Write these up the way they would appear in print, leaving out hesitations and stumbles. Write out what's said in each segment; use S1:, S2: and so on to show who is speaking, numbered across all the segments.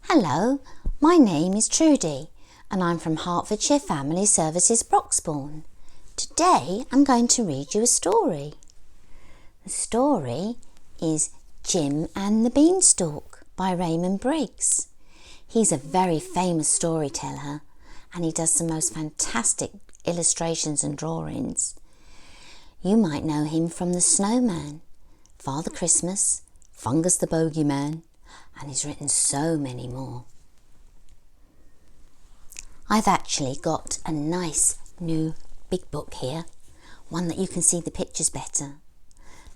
S1: Hello, my name is Trudy and I'm from Hertfordshire Family Services Broxbourne. Today I'm going to read you a story. The story is Jim and the Beanstalk by Raymond Briggs. He's a very famous storyteller and he does the most fantastic illustrations and drawings. You might know him from The Snowman, Father Christmas, Fungus the Bogeyman, and he's written so many more. I've actually got a nice new big book here, one that you can see the pictures better.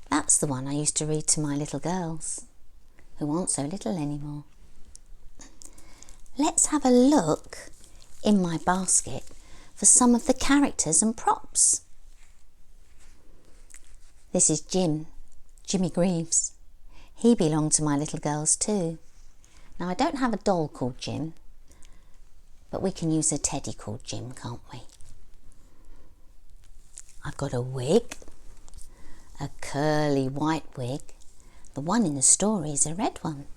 S1: That's the one I used to read to my little girls, who aren't so little anymore. Let's have a look in my basket for some of the characters and props. This is Jimmy Greaves. He belonged to my little girls too. Now I don't have a doll called Jim, but we can use a teddy called Jim, can't we? I've got a wig, a curly white wig. The one in the story is a red one.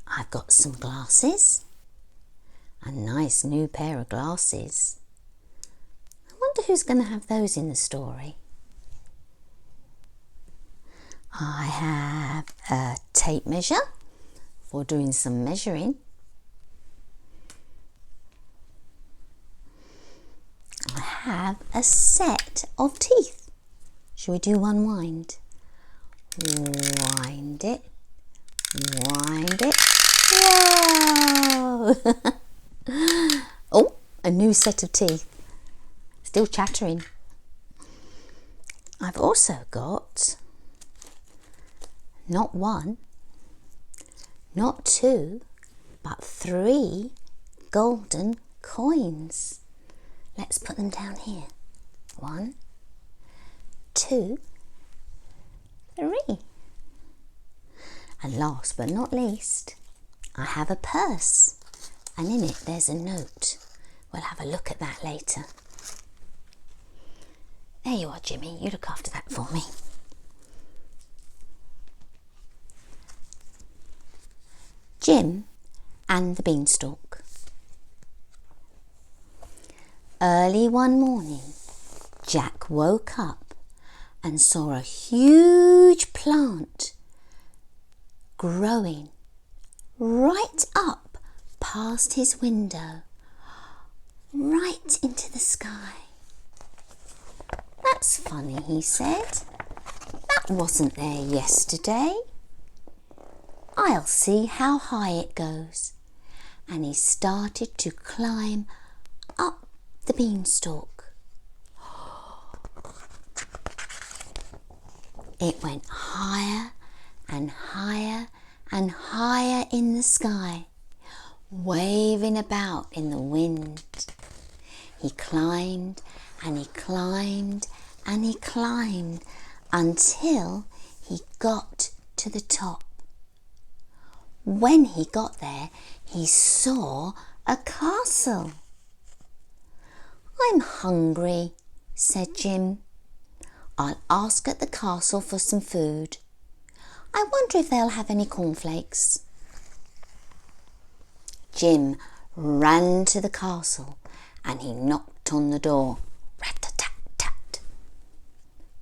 S1: I've got some glasses, a nice new pair of glasses. I wonder who's going to have those in the story. I have a tape measure for doing some measuring. I have a set of teeth. Shall we do one wind? Wind it, wind it. Whoa! Oh, a new set of teeth. Still chattering. I've also got not one, not two, but 3 golden coins. Let's put them down here. 1, 2, 3. And last but not least, I have a purse, and in it there's a note. We'll have a look at that later. There you are, Jimmy. You look after that for me. Jim and the Beanstalk. Early one morning, Jack woke up and saw a huge plant growing right up past his window, right into the sky. That's funny, he said. That wasn't there yesterday. I'll see how high it goes. And he started to climb up the beanstalk. It went higher and higher and higher in the sky, waving about in the wind. He climbed and he climbed and he climbed until he got to the top. When he got there, he saw a castle. I'm hungry, said Jim. I'll ask at the castle for some food. I wonder if they'll have any cornflakes. Jim ran to the castle and he knocked on the door. Rat-a-tat-tat.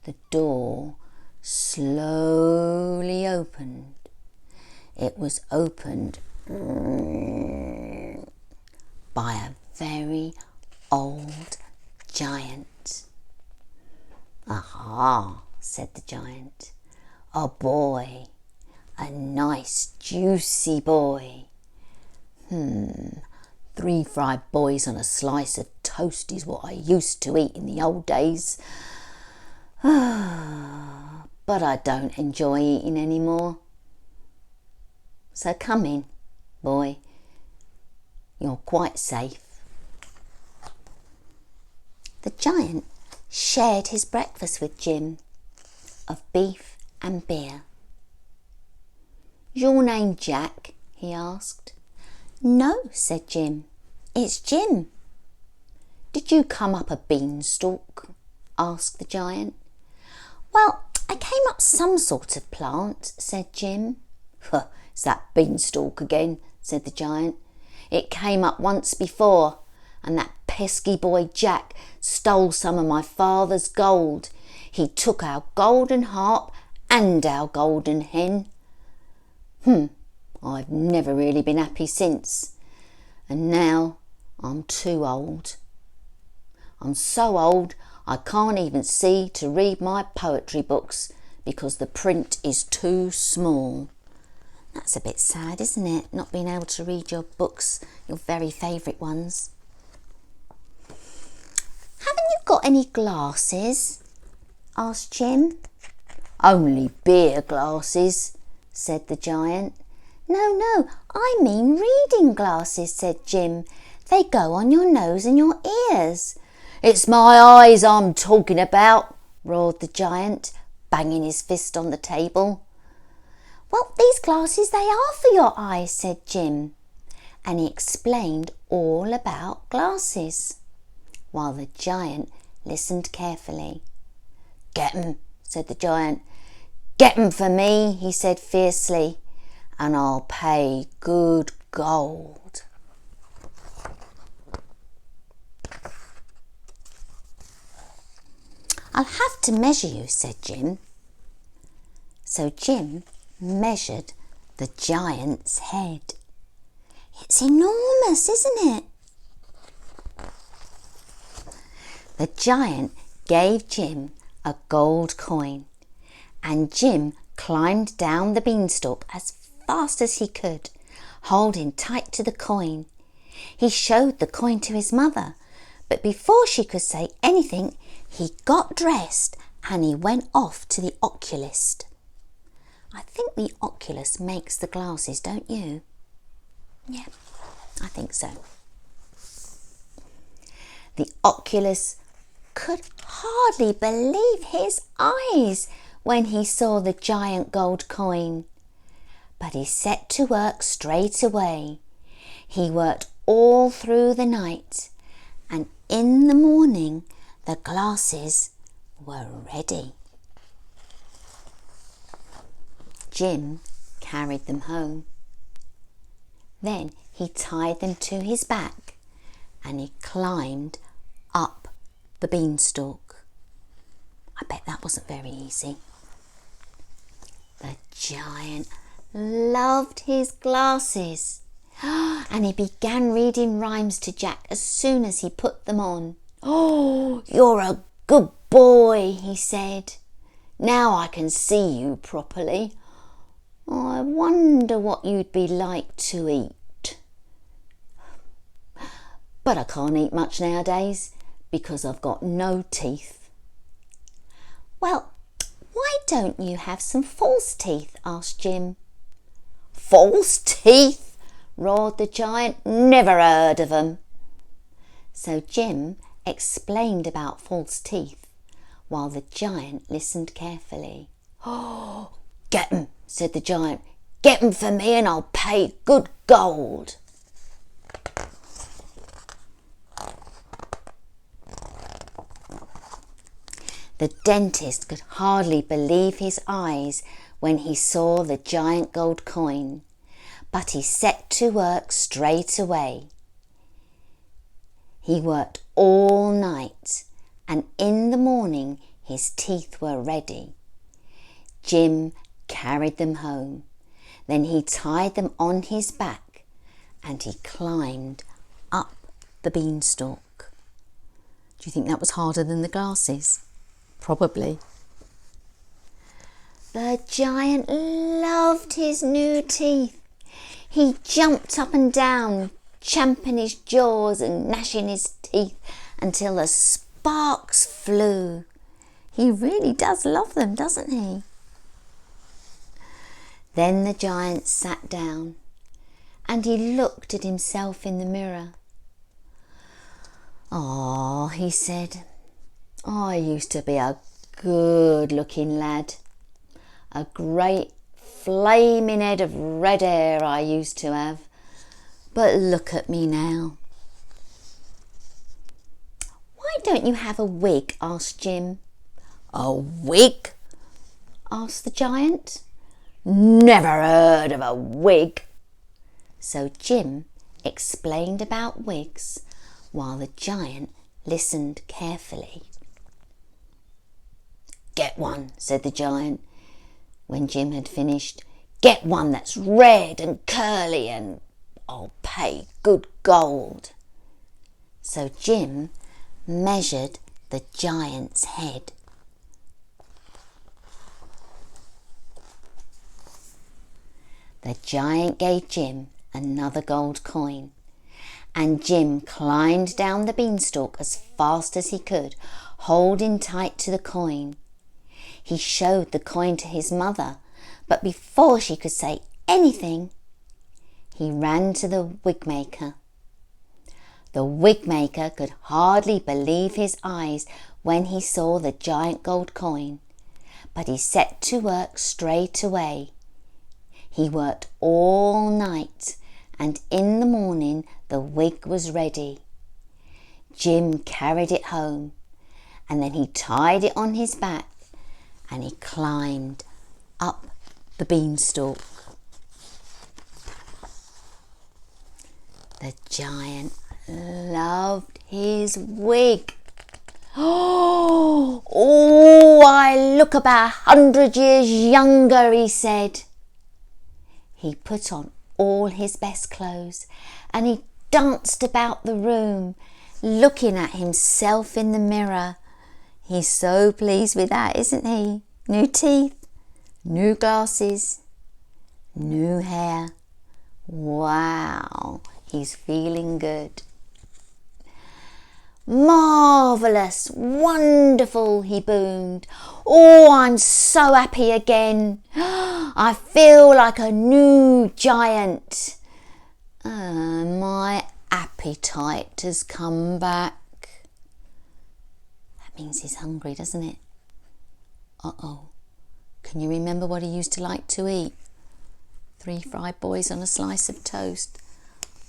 S1: The door slowly opened. It was opened by a very old giant. Aha, said the giant. A boy, a nice juicy boy. 3 fried boys on a slice of toast is what I used to eat in the old days. But I don't enjoy eating anymore. So come in, boy. You're quite safe. The giant shared his breakfast with Jim of beef and beer. Is your name Jack? He asked. No, said Jim. It's Jim. Did you come up a beanstalk? Asked the giant. Well, I came up some sort of plant," said Jim. "It's that beanstalk again," said the giant. "It came up once before, and that pesky boy Jack stole some of my father's gold. He took our golden harp and our golden hen. I've never really been happy since, and now I'm too old. I'm so old I can't even see to read my poetry books because the print is too small." That's a bit sad, isn't it? Not being able to read your books, your very favourite ones. "Haven't you got any glasses?" asked Jim. "Only beer glasses," said the giant. No, I mean reading glasses," said Jim. "They go on your nose and your ears." "It's my eyes I'm talking about," roared the giant, banging his fist on the table. "Well, these glasses, they are for your eyes," said Jim, and he explained all about glasses, while the giant listened carefully. "Get 'em," said the giant. "Get 'em for me," he said fiercely, "and I'll pay good gold." "I'll have to measure you," said Jim. So Jim measured the giant's head. "It's enormous, isn't it?" The giant gave Jim a gold coin, and Jim climbed down the beanstalk as fast as he could, holding tight to the coin. He showed the coin to his mother, but before she could say anything, he got dressed and he went off to the oculist. I think the oculist makes the glasses, don't you? Yeah, I think so. The oculist could hardly believe his eyes when he saw the giant gold coin, but he set to work straight away. He worked all through the night, and in the morning the glasses were ready. Jim carried them home. Then he tied them to his back and he climbed up the beanstalk. I bet that wasn't very easy. The giant loved his glasses and he began reading rhymes to Jack as soon as he put them on. "Oh, you're a good boy," he said. "Now I can see you properly. I wonder what you'd be like to eat. But I can't eat much nowadays because I've got no teeth." "Well, why don't you have some false teeth?" asked Jim. "False teeth?" roared the giant. "Never heard of 'em." So Jim explained about false teeth while the giant listened carefully. "Oh, get 'em," said the giant. "Get 'em for me and I'll pay good gold." The dentist could hardly believe his eyes when he saw the giant gold coin, but he set to work straight away. He worked all night, and in the morning his teeth were ready. Jim carried them home. Then he tied them on his back and he climbed up the beanstalk. Do you think that was harder than the glasses? Probably. The giant loved his new teeth. He jumped up and down, champing his jaws and gnashing his teeth until the sparks flew. He really does love them, doesn't he? Then the giant sat down and he looked at himself in the mirror. "Ah," he said, "I used to be a good-looking lad. A great flaming head of red hair I used to have. But look at me now." "Why don't you have a wig?" asked Jim. "A wig? asked the giant. Never heard of a wig. So Jim explained about wigs while the giant listened carefully. Get one, said the giant, when Jim had finished. Get one that's red and curly, and I'll pay good gold. So Jim measured the giant's head. The giant gave Jim another gold coin, and Jim climbed down the beanstalk as fast as he could, holding tight to the coin. He showed the coin to his mother, but before she could say anything, he ran to the wig maker. The wig maker could hardly believe his eyes when he saw the giant gold coin, but he set to work straight away. He worked all night, and in the morning the wig was ready. Jim carried it home, and then he tied it on his back, and he climbed up the beanstalk. The giant loved his wig. Oh, I look about 100 years younger, he said. He put on all his best clothes and he danced about the room, looking at himself in the mirror. He's so pleased with that, isn't he? New teeth, new glasses, new hair. Wow, he's feeling good. Marvellous, wonderful, he boomed. Oh, I'm so happy again. I feel like a new giant. My appetite has come back. That means he's hungry, doesn't it? Uh-oh. Can you remember what he used to like to eat? 3 fried boys on a slice of toast.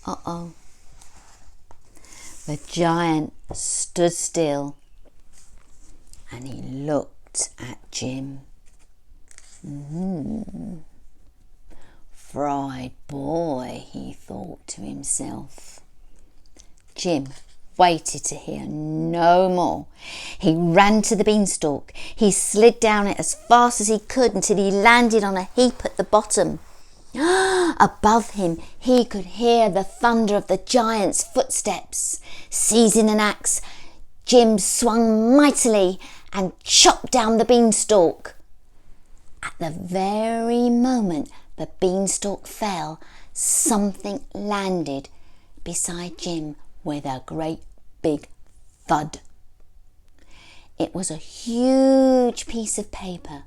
S1: Uh-oh. The giant stood still and he looked at Jim. Fried boy, he thought to himself. Jim waited to hear no more. He ran to the beanstalk. He slid down it as fast as he could until he landed on a heap at the bottom. Above him, he could hear the thunder of the giant's footsteps. Seizing an axe, Jim swung mightily and chopped down the beanstalk. At the very moment the beanstalk fell, something landed beside Jim with a great big thud. It was a huge piece of paper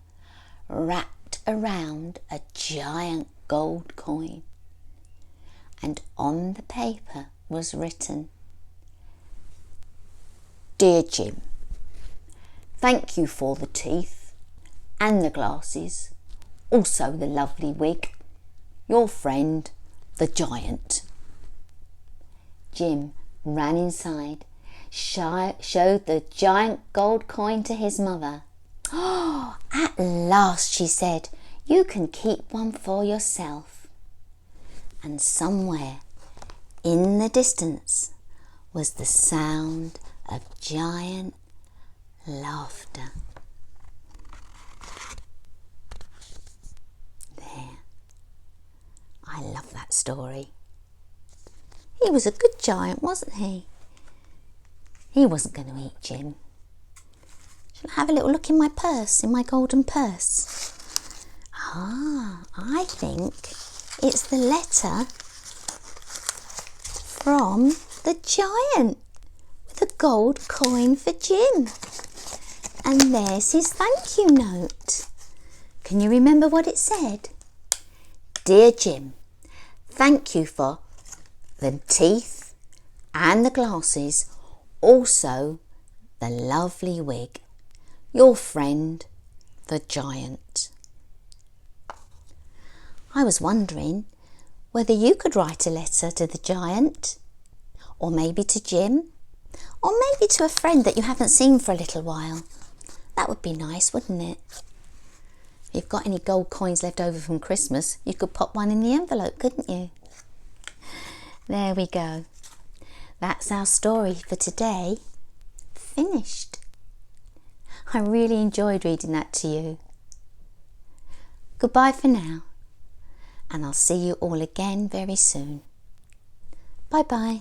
S1: wrapped around a giant gold coin, and on the paper was written, Dear Jim, thank you for the teeth and the glasses, also the lovely wig. Your friend, the giant. Jim ran inside, showed the giant gold coin to his mother. Oh, at last, she said, you can keep one for yourself. And somewhere in the distance was the sound of giant laughter. There. I love that story. He was a good giant, wasn't he? He wasn't going to eat Jim. Shall I have a little look in my purse, in my golden purse? I think it's the letter from the giant with a gold coin for Jim. And there's his thank you note. Can you remember what it said? Dear Jim, thank you for the teeth and the glasses, also the lovely wig. Your friend, the giant. I was wondering whether you could write a letter to the giant, or maybe to Jim, or maybe to a friend that you haven't seen for a little while. That would be nice, wouldn't it? you've got any gold coins left over from Christmas, you could pop one in the envelope, couldn't you? There we go. That's our story for today. Finished. I really enjoyed reading that to you. Goodbye for now, and I'll see you all again very soon. Bye bye.